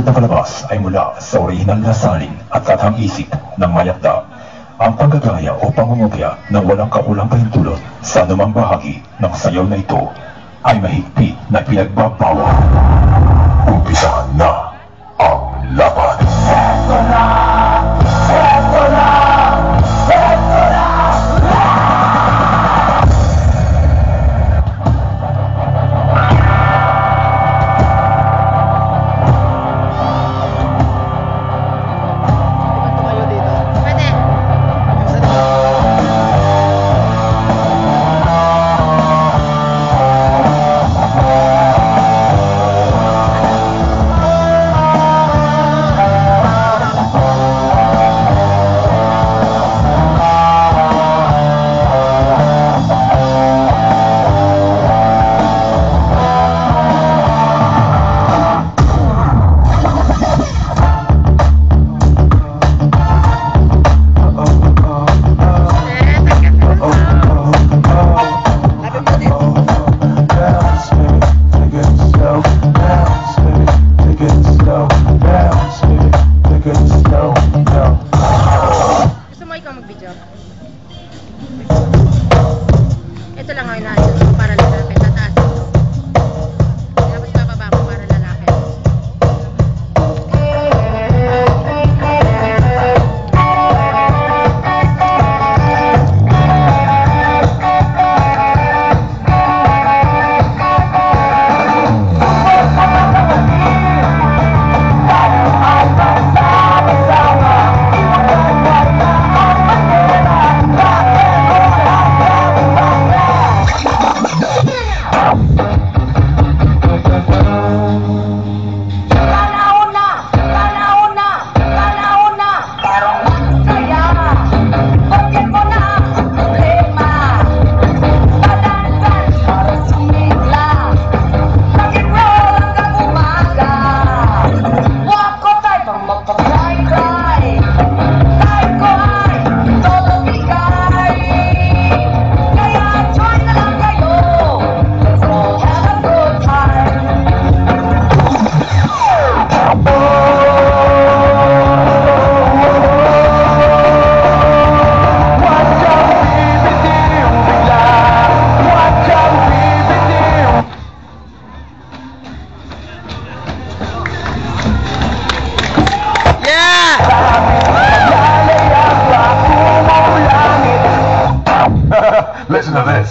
na palabas ay mula sa orihinal na salin at katang isip ng mayakda. Ang panggagaya o pangungopia ng walang kaulang kahintulot sa anumang bahagi ng sayaw na ito ay mahigpit na pinagbabawal. Umpisahan na ang laban. Eto na! Eto na! Eto na! Ito lang ang inaayos ko para lalaki. Tataas ito. Tapos bababa ko para lalaki. Listen to this.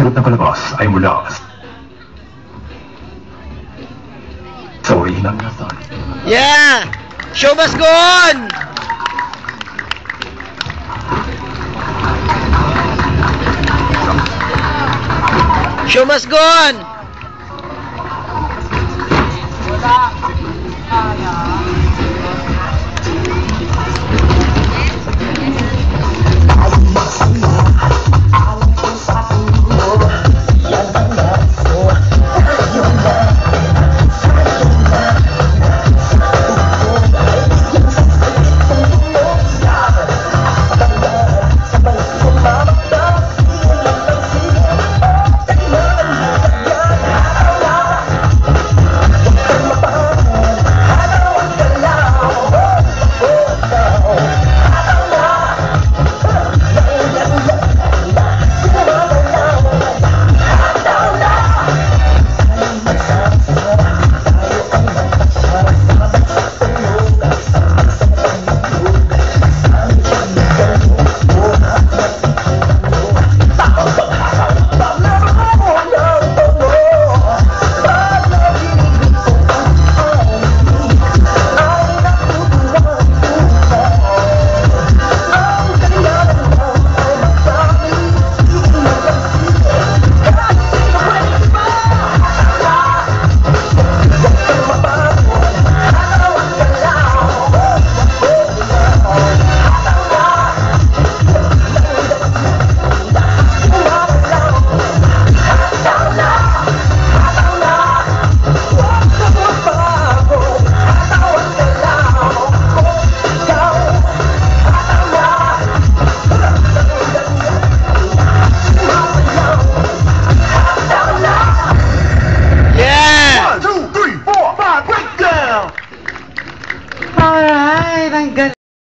susunod na palabas ay mula sa orihinal na sari. Yeah! Show must go on! Show must go on!